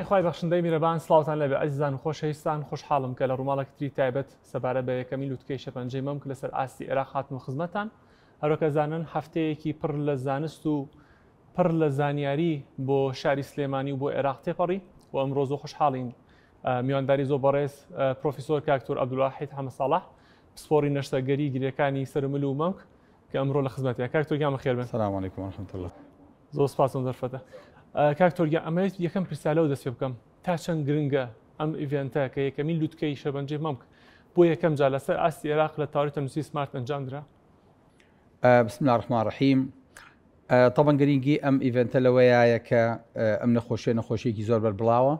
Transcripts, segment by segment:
خی بەخشندەی میرەبان سڵاوتان لەبێ ئەزیزان و خۆشەویستان خوشحاڵم کە لە ڕووماڵێکی تایبەت سەبارەت بە یەکەمین لوتکەی شەپەنجەی مەم کە لەسەر ئاستی عێراق هاتمە خزمەتان هەروەکە زانن هەفتەیەکی پڕ لە زانست و پڕ لە زانیاری بۆ شاری سلێمانی و بۆ عێراق تێپەڕی و ئەمڕۆ زۆر خوشحاڵین میوانداری زۆر بەڕێز پرۆفیسۆر کاکتۆر عەبدولواحید حەمەدساڵح پسپۆڕی نەشتەرگەری گیرەکانی سەرمل و مەمک کە ئەمڕۆ لە خزمەتیە. کاکتۆر گیان بەخێر بن. سلام علیکم ورحمة الله. زۆر سپاسم دەرفەتە. کاکتۆر گیان ئەمەوێت یەکەم پرسیالەوە دەست پێ بکەم تا چەند گرنگە ئەم ئیڤێنتە کە یەکەمین لوتکەی شەپەنجەی مەمک بۆ یەکەم جار لەسەر ئاستی عێراق لە تاوەری تەنووسی سمارت ئەنجامدرا؟ بسم الله الرحمن الرحیم. طبعا گرنگی ئەم ئیڤێنتە لەوەیە کە ئەم نەخۆشیەکی زۆر بەربڵاوە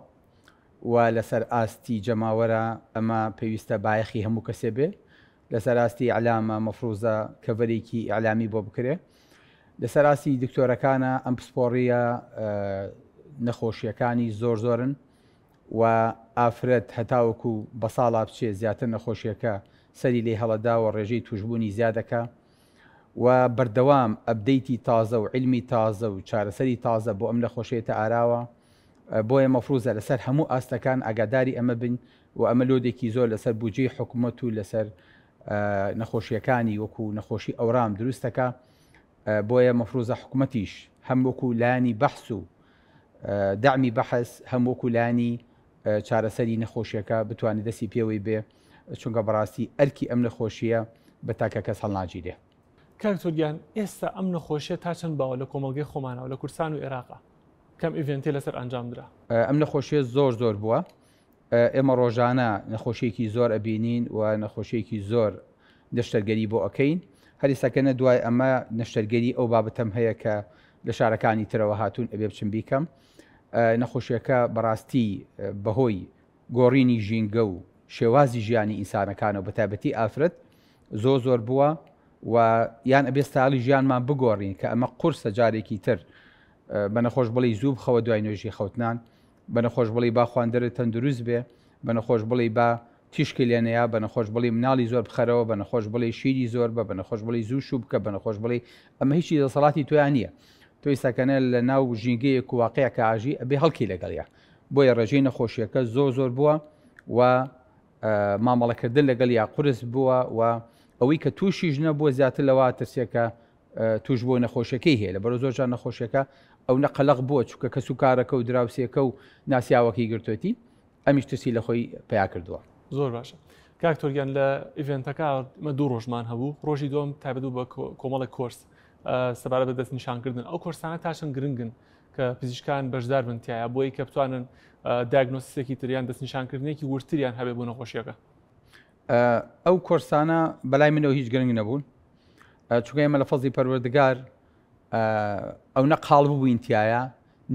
و لەسەر ئاستی جەماوەرە ئەمە پێویستە بایەخی هەموو کەسێ بێ لەسەر ئاستی ئەعلامە مەفروزە کەڤەرێکی ئەعلامی بۆ بکرێ لەسەر ئاستی دکتۆرەکانە ئەم پسپۆڕیە نەخۆشیەکانی زۆر زۆرن و ئافرەت هەتاوەکو بە ساڵا بچێ زیاتر نەخۆشیەکە سەری لێ هەڵەدا و ڕێژەی توشبوونی زیادەکە و بەردەوام ئەبدەیتی تازە و علمی تازە و چارەسەری تازە بۆ ئەم نەخۆشیێتە ئاراوە بۆیە مەفروزە لەسەر هەموو ئاستەکان ئاگاداری ئەمە بن و ئەمە لۆدێکی زۆر لەسەر بودجەی حکوومەت و لەسەر نەخۆشیەکانی وەکو نەخۆشی ئەورام دروستەکە بۆیە مەفروزە حکوومەتیش هەم وەکو لایانی بەحث و دعمی بەحث هەم وەکو لایانی چارەسەری نەخۆشیەکە بتوانێت دەستی پێوەی بێ چونکە بەڕاستی ئەرکی ئەم نەخۆشیە بە تاکە کەس هەڵناگیرێ. کاکتۆر گیان ئێستا ئەم نەخۆشیە تا چەند باوە لە کۆمەڵگەی خۆمانەوە لە کوردستان و عێراقا کەم ئیڤێنتێ لەسەر ئەنجامدرا؟ ئەم نەخۆشیە زۆر بووە. ئێمە ڕۆژانە نەخۆشیێکی زۆر ئەبینین و نەخۆشیێکی زۆر نەشتەرگەری بۆ ئەەکەین هەریسەکەنە دوای ئەمە نەشتەرگەری ئەو بابەتەم هەیە کە لە شارەکانی ترەوە هاتوون ئەبێ بچم بیکەم. نەخۆشیەکە بەڕاستی بەهۆی گۆڕینی ژینگە و شێوازی ژیانی ئینسانەکانە و بەتایبەتی ئافرەت زۆر بووە و یان ئەبێ ستایڵی ژیانمان بگۆڕین کە ئەمە قورسە جارێکی تر بە نەخۆش بڵی زوو بخەوە دوای نوێژی خەوتنان بە نەخۆش بڵی با خواندەرت تەندروست بێ بە نەخۆش بڵی با تیشکی لێنەیە بە نەخۆش بڵی مناڵی زۆر بخەرەوە بە نەخۆش بڵی شیری زۆر بە نەخۆش بڵی زوو شوو بکە بە نەخۆش بڵی ئەمە هیچی دەسەڵاتی تۆیان نییە تۆی سەکەنە لە ناو ژینگەیەک و واقعەکە ئاژی ئەبێ هەڵکی لەگەڵیە بۆیە ڕێژەی نەخۆشیەکە زۆر بووە و مامەڵەکردن لەگەڵ یا قورس بووە و ئەوەی کە تووشیش نەبووە زیاتر لەوە ترسێکە توش بۆ نەخۆشیەکەی هەیە لە بەرە زۆرجار نەخۆشیەکە ئەو نەقەلق بووە چونکە کەس و کارەکە و دراوسێکە و ناسیاوەکەی گرتوێتی ئەمیش ترسی لە خۆی پیا کردووە. زۆر باشە. کاکتۆر گیان لە ئیڤێنتەکە مە دوو ڕۆژمان هەبوو ڕۆژی دوم تایبەت بوو بە کۆمەڵی کۆرس سەبارەت بە دەست نیشانکردن ئەو کۆرسانە تا چەند گرنگن کە پزیشکان بەشدار بن تایە بۆی کە بتوانن دیاگنۆستیسێکی تریان دەست نیشانکردنێکی ورتریان هەبێ بۆ نەخۆشیەکە. ئەو کۆرسانە بەلای منەوە هیچ گرنگ نەبوون چونکە ئێمە لە فەزلی پەروەردگار ئەو نەقاڵ بووین تایە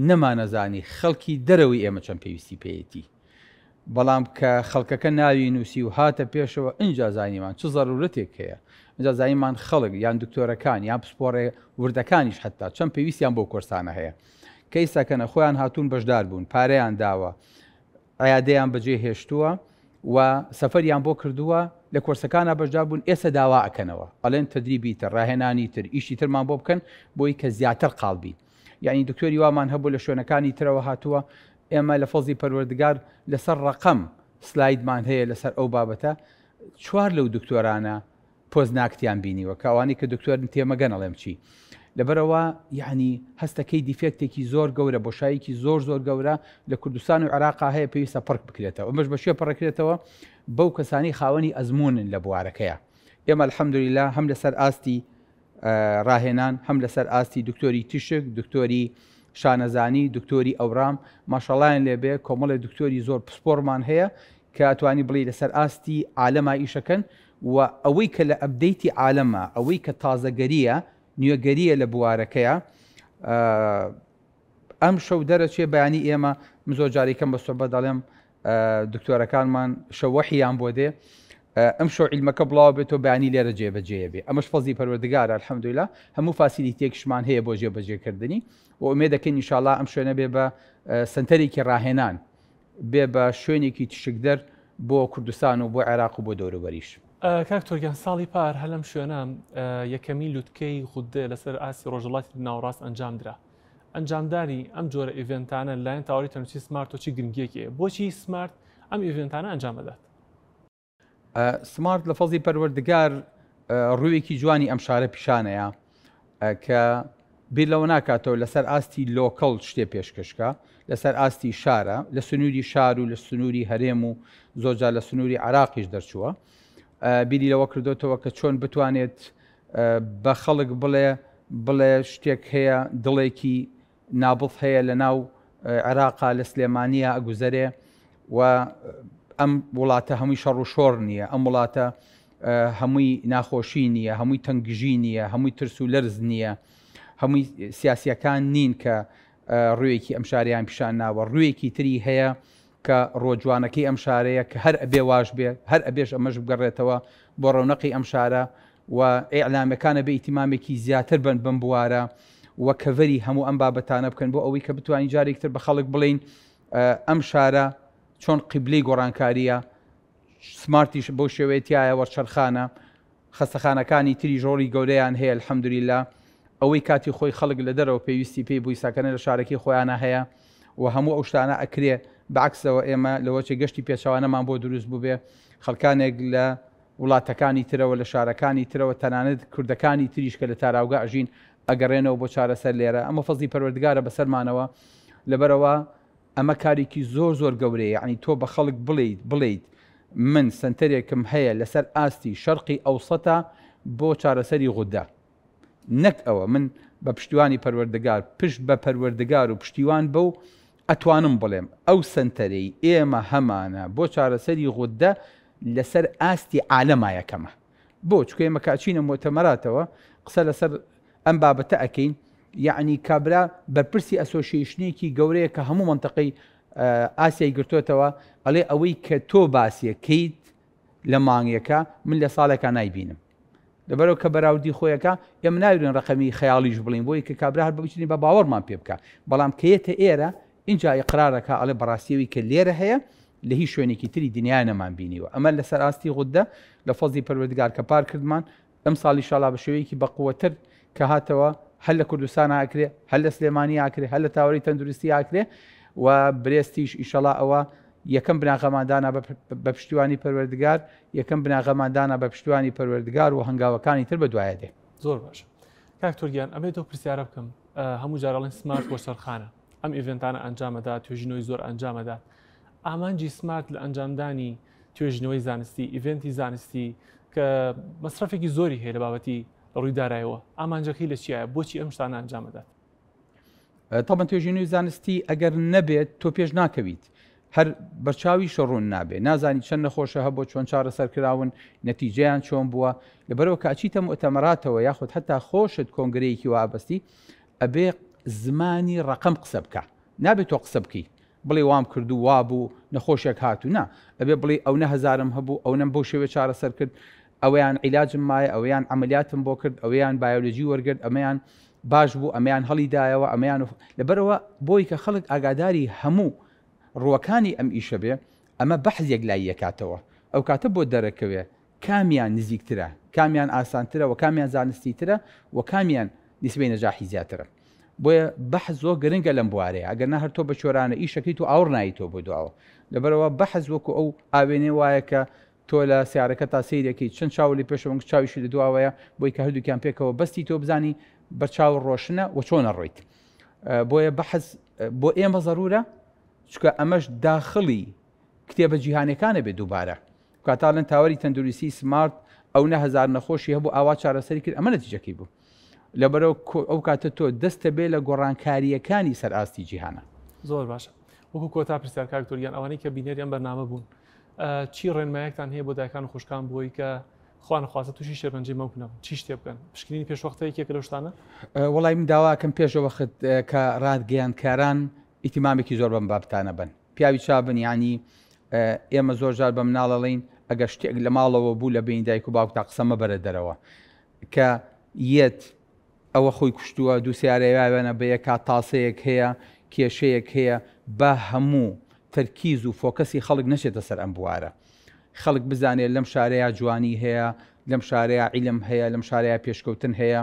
نەمانەزانی خەڵکی دەرەوەی ئێمە چەند پێویستی پێیەتی بەڵام کە خەڵکەکە ناوی نووسی و هاتە پێشەوە ئینجا زانیمان چ زەرورەتێک هەیە ئینجا زانیمان خەڵک یان دکتۆرەکان یان پسپۆڕێ وردەکانیش حتا چەند پێویستیان بۆ کۆرسانە هەیە کە ئێستاکەنە خۆیان هاتوون بەشدار بوون پارەیان داوە عیادەیان بەجێ هێشتووە و سەفەریان بۆ کردووە لە کۆرسەکانە بەشدار بوون ئێستا داوا ئەکەنەوە ئەڵێن تەدریبی تر ڕاهێنانی تر ئیشی ترمان بۆ بکەن بۆی کە زیاتر قاڵبی یعنی دکتۆری وامان هەبوو لە شوێنەکانی ترەوە هاتووە ئێمە لە فەزلی پەروەردگار لەسەر ڕقم سلایدمان هەیە لەسەر ئەو بابەتە چوار لەو دکتۆرانە پۆزناکتیان بینیوە کەوانی کە دکتۆرن تێمەگەنەڵێم چی لەبەرەوە یعنی هەستەکەی دیفێکتێکی زۆر گەورە بۆشاییکی زۆر گەورە لە کوردستان و عێراقا هەیە پێویستە پڕک بکرێتەوە ئەمەش بەشێ پڕەکرێتەوە بەو کەسانی خاوەنی ئەزمونن لە بوارەکەیە ئێمە الحەمدولیلا هەم لەسەر ئاستی ڕاهێنان هەم لەسەر ئاستی دکتۆری تیشک دکتۆری شانەزانی دکتۆری ئەورام ماشەڵایان لێبێ کۆمەڵی دکتۆری زۆر پسپۆرمان هەیە کە ئەتوانی بڵی لەسەر ئاستی عالەما ئیشەکەن و ئەوەی کە لە ئەبدەیتی عالەمە ئەوەی کە تازەگەریە نوێگەریە لە بوارەکەیە ئەم شەو دەرەچێ بەیانی ئێمە زۆر جارێکەم بە سۆبە دەڵێم دکتۆرەکانمان شەوەحیان بۆ دێ ئەم شەو عیلمەکە بڵاو بێتەوە بەیانی لێرە جێبەجێ بێ ئەمەش فەزلی پەروەردگارە الحەمدولیلا هەموو فاسیلیتێکشمان هەیە بۆ جێبەجێکردنی و ئومێ دەکەین ئینشاڵڵا ئەم شوێنە بێ بە سنتەرێکی ڕاهێنان بێ بە شوێنێکی تشکدەر بۆ کوردستان و بۆ عێراق و بۆ دەوروبەریش. کاکتۆر گیان ساڵی پار هەلم شوێنە یەکەمین لوتکەی خوددێ لەسەر ئاسی ڕۆژهەڵاتی ناوەڕاست ئەنجامدرا ئەنجامداری ئەم جۆرە ئیڤنتانە لایەن تاوەری تەنووسی سمارت و چی گرنگیەکێ بۆچی سمارت ئەم ئیڤنتانە ئەنجام بدات؟ سمارت لە فەزی پەروەردگار ڕوویەکی جوانی ئەم شارە پیشانەیە کە بیر لەوە ناکاتەوە لەسەر ئاستی لۆکەڵ شتێ پێشکەشکە لەسەر ئاستی شارە لە سنووری شار و لە سنووری هەرێم و زۆرجار لە سنووری عراقیش دەرچووە بیری لەوە کردوتەوە کە چۆن بتوانێت بە خەڵک بڵێ شتێک هەیە دڵێکی نابڵ هەیە لە ناو عێراقا لە سلێمانیە ئەگوزەرێ و ئەم وڵاتە هەمووی شەڕ و شۆڕ نییە ئەم وڵاتە هەمووی ناخۆشی نییە هەمووی تەنگژی نییە هەمووی ترس و لەرز نییە هەمووی سیاسیەکان نین کە ڕوویەکی ئەم شاریان پیشان ناوە ڕوویەکی تری هەیە کە ڕۆجوانەکەی ئەم شارەیە کە هەر ئەبێ واش بێ هەر ئەبێش ئەمەش بگەڕێتەوە بۆ ڕەونەقی ئەم شارە و ئیعلامەکانە بە ئیتیمامێکی زیاتر بن بم بوارە و کەڤەری هەموو ئەم بابەتانە بکەن بۆ ئەوەی کە بتوانین جارێکتر بە خەڵک بڵین ئەم شارە چۆن قیبلەی گۆڕانکاریە سمارتیش بۆ شێوەیەتیایە وەرچەرخانە خەستەخانەکانی تری ژۆڕی گەورەیان هەیە الحەمدولیلا ئەوەی کاتی خۆی خەڵک لە دەرەوە پێویستی پێی بووی ساکەنە لە شارەکەی خۆیانە هەیە و هەموو ئەو شتانە ئەکرێ بەعکسەوە ئێمە لەوەچێ گەشتی پێچەوانەمان بۆ دروست بوو بێ خەڵکانێک لە وڵاتەکانی ترەوە لە شارەکانی ترەوە تەنانەت کوردەکانی تریش کە لە تاراوگا ئەژین ئەگەڕێنەوە بۆ چارەسەر لێرە ئەمە فەزی پەروەردگارە بەسەرمانەوە لەبەرەوە ئەمە کارێکی زۆر گەورەیە یعنی تۆ بە خەڵک بڵیت من سنتەرێکم هەیە لەسەر ئاستی شەرقی ئەوسەتە بۆ چارەسەری غودا نەک ئەوە من بە پشتیوانی پەروەردگار پشت بە پەروەردگار و پشتیوان بەو ئەتوانم بڵێم ئەو سنتەرەی ئێمە هەمانە بۆ چارەسەری غودا لەسەر ئاستی عالەمایەکەمە بۆ چکە ئێمە کاچینە مۆتەمەراتەوە قسە لەسەر ئەم بابەتە ئەەکەین یعنی کابرا بەرپرسی ئەسۆسییشنێکی گەورەیە کە هەموو منتەقەی ئاسیای گرتوتەوە ئەڵێ ئەوەی کە تۆ باسیەکەیت لە مانگیەکە من لە ساڵێکە نایبینم لەبەرەوە کە بەراودی خۆیەکە ئێمە ناوێن ڕقەمی خەیاڵیش بڵین بۆی کە کابرا هەر بچنی بە باوەڕمان پێ بکە بەڵام کەیەتە ئێرە اینجا ئیقرارەکە ئەڵێ بەڕاستیەوەی کە لێرە هەیە لە هیچ شوێنێکی تری دنیای نەمان بینیوە ئەمە لەسەر ئاستی غودە لە فەزی پەروەردگار کە پار کردمان ئەم ساڵی شاڵا بە شێوەیەکی بەقووەتر کە هاتەوە هەل لە کوردستان ئاکرێ هەل لە سلێمانی ئاکرێ هەل لە تاوەری تەندروستی ئاکرێ و برێستیش ئیشەڵا ئەوە یەکەم بناغەماندانە بە پشتیوانی پەروەردگار یەکەم بناغەماندانە بە پشتیوانی پەروەردگار و هەنگاوەکانی تر بەدوایە دێ زۆر باش کاک تۆرگیان ئەمێ تۆ پرسیارە بکەم هەموو جارەڵێن سمارت وەرچەرخانە ئەم ئیڤنتانە ئەنجامەدا توێژینەوەی زۆر ئەنجامەدا ئامانجی سمارت لە ئەنجامدانی توێژینەوەی زانستی ئیڤنتی زانستی کە مەسرفێکی زۆری هەیە لە بابەتی ڕوویدارایەوە ئامانجەکەی لە چیایە بۆچی ئەم شتانە ئەنجامەدات تاڵەن توێژینەوەی زانستی ئەگەر نەبێت تۆ پێش ناکەویت هەر بەرچاوی شەڕۆن نابێت نازانی چەند نەخۆشە هەبوو چۆن چارەسەرکراون نەتیجەیان چۆن بووە لەبەرەوە کاچیتە مؤتەمەراتەوە یاخود هەتا خۆشت کۆنگرەیەکی وابەستی ئەبێ زمانی ڕقم قسە بکە نابێت تۆ قسە بکەی بڵێ وام کردو وابوو نەخۆشێک هاتوو نا ئەبێ بڵێ ئەو نەهزارم هەبوو ئەو نەم بۆ شێوێ چارەسەر کرد ئەویان عیلاجم مایە ئەویان عملیاتم بۆ کرد ئەویان بایۆلۆژی وەرگرت ئەمەیان باش بوو ئەمەیان هەڵیدایەوە ئەمەیان لەبەرەوە بۆی کە خەڵک ئاگاداری هەموو ڕووەکانی ئەم ئیشە بێ ئەمە بەحزێک لای یەکاتەوە ئەو کاتە بۆ دەرەکەوێ کامیان نزیکترە کامیان ئاسانترە و کامیان زانستیترە و کامیان نیسبەی نەجاحی زیاترە بۆیە بەحز زۆر گرنگە لەم بوارەیە ئەگەر نە هەر تۆ بە چۆرانە ئیشەکەی تو ئاور نایتەوە بۆ دواوە لەبەرەوە بەحز وەکو ئەو ئاوێنێ وایە کە تۆ لە سیارەکە تا سیرەکەی چەند چاولی پێشەوە چاویشی لە دواوەیە بۆی کە هەردووکیان پێکەوە بەستی تۆ بزانی بەرچاو ڕۆشنە و چۆنە ڕۆیت بۆیە بەحز بۆ ئێمە زەرورە چکە ئەمەش داخڵی کتێبە جیهانەکانە بێت دووبارە کاتاڵەن تاوەری تەندروستی سمارت ئەو نەهزار نەخۆشی هەبوو ئاوا چارەسەری کرد ئەمە نەتیجەکەی بوو لەبەرەوە ئەو کاتە تۆ دەستە بێ لە گۆڕانکاریەکانی سەر ئاستی جیهانە زۆر باشە وەکو کۆتا پرسیار کاک تۆرگیان ئەوانەی کە بینەریان بەرنامە بوون چی ڕێنمایەکتان هەیە بۆ دایکان و خوشکان بۆی کە خوان خواستە تووشی شێرپەنجەی مەوکنەوە چی شتێ بکەن پشکنینی پێشوەختەیەکێکە لەو شتانە وەڵای من داواکەم پێشەوەخت کە ڕادگەیانکاران ئیتیمامێکی زۆر بەم بابتانە بن پیاوی چابن ینی ئێمە زۆر جار بە مناڵەڵین ئەگە شتێک لە ماڵەوە بوو لە بین دایک و باوک تا قسەمە بەرە دەرەوە کە یەت ئەوە خۆی کوشتووە دوو سیارەیەوێنە بە یەکات تاسەیەک هەیە کێشەیەک هەیە بە هەموو تەرکیز و فۆکەسی خەڵک نەچێتە سەر ئەم بوارە خەڵک بزانێت لەم شارەیە جوانی هەیە لەم شارەیە عیلم هەیە لەم شارەیە پێشکەوتن هەیە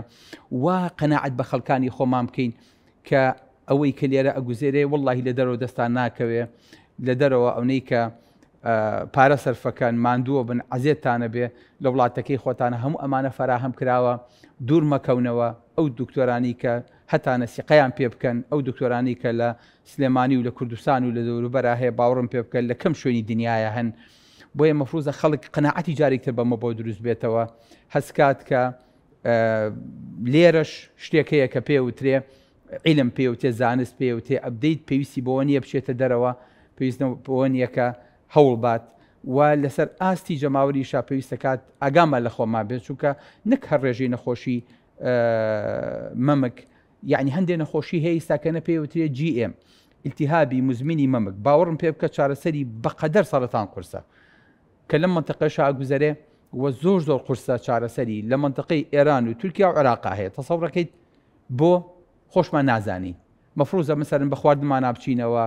و قەناعەت بە خەڵکانی خۆمان بکەین کە ئەوەی کە لێرە ئەگوزێرێ وەڵڵاهی لە دەرەوە دەستان ناکەوێ لە دەرەوە ئەونەی کە پارە سەرفەکەن ماندووە بن عزیێتتانە بێ لە وڵاتەکەی خۆتانە هەموو ئەمانە فراهەم کراوە دوور مەکەونەوە ئەو دکتۆرانی کە هەتا نەسیقەیان پێ بکەن ئەو دکتۆرانی کە لە سلێمانی و لە کوردستان و لە دەوروبەرا هەیە باوەڕم پێ بکەن لە کەم شوێنی دنیاە هەن بۆیە مەفروزە خەڵک قەناعەتی جارێکتر بەمە بۆ دروست بێتەوە هەسکات کە لێرەش شتێک هەیە کە پێوترێ عیلم پێوتێ زانست پێوتێ ئەبدەیت پێویستی بۆ نییە بچێتە دەرەوە پێویستە بۆ نییەکە هەوڵ بات و لەسەر ئاستی جەماوەریشا پێویستەکات ئاگامە لە خۆمان بێت چونکە نەک هەر ڕێژەی نەخۆشی مەمک یعنی هەندێک نەخۆشی هەیە ئێستاکەنە پێوترێ GM ئیلتیهابی مزمینی مەمک باوەڕم پێ بکە چارەسەری بەقەدەر سەرەتان قورسە کە لەم منتەقەشە ئاگوزەرێ و زۆر قورسە چارەسەری لە منتەقەی ئێران و تورکیا و عێراقا هەیە تەسەوڕەکەیت بۆ خۆشمان نازانی مەفروزە مەسەرن بە خواردمان نابچینەوە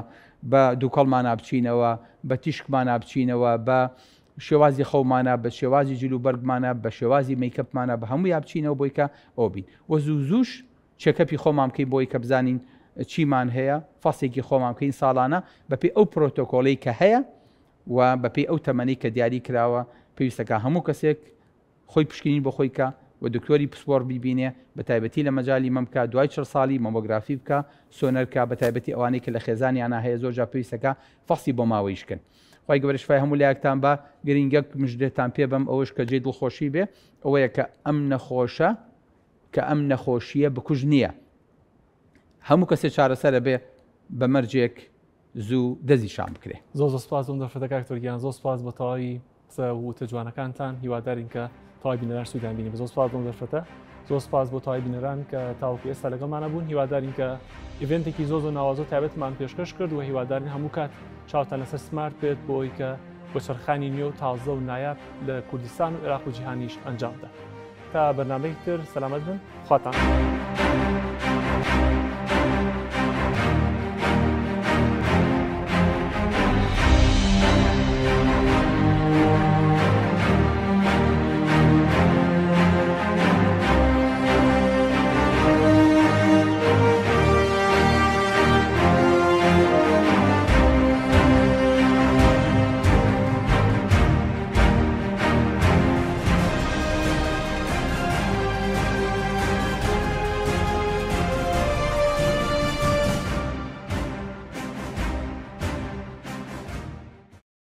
بە دووکەڵمان نابچینەوە بە تیشکمان نابچینەوە بە شێوازی خەومانە بە شێوازی جلوبەرگمانە بە شێوازی میکەپمانە بە هەموو یابچینەوە بۆی کە ئەو بین وە زوو چێکەپی خۆمان بکەین بۆی کە بزانین چیمان هەیە فاسێکی خۆمان بکەین ساڵانە بەپێی ئەو پرۆتۆکۆڵی کە هەیە و بەپێی ئەو تەمەنی کە دیاری کراوە پێویستەکە هەموو کەسێک خۆی پشکنین بۆ خۆی کە و دکتۆری پسپۆر بیبینێ بە تایبەتی لە مەجای مەمکە دوای 4 ساڵی مەمۆگرافی بکە سۆنەرکە بە تایبەتی ئەوانەی کە لە خێزانیانە هەیە زۆرجار پێویستەکە فەسی بۆ ماوەیشکن خی گەورەشفای هەموو لایەکتان بە گرنگەک مژدێتان پێ بەم ئەوەش کە جێ دڵخۆشی بێ ئەوەیە کە ئەم نەخۆشیە بکوژ نییە هەموو کەسێک چارەسەرە بێ بە مەرجێک زوو دەزی شام بکرێ زۆر سپاس بۆم دەفرەتە کاکتۆرگیان زۆر سپاس بە تەواوی قسە وتە جوانەکانتان هیوادارین کە تەواوی بینەران سوودیان بینی زۆر سپاس بۆم دەفرەتە زۆر سپاس بۆ تەواوی بینەران کە تاوەکو ئێستا لەگەڵمانە بوون هیوادارین کە ئیڤنتێکی زۆر ناوازۆ تایبەتمان پێشکەش کرد و هیوادارین هەموو کات چاوتان لەسەر سمارت بێت بۆی کە بۆ چرخانی نوێ و تازە و نایاب لە کوردستان و عێراق و جیهانیش ئەنجامدا تا بەرنامەیەکی تر سەلامەت بن خواتان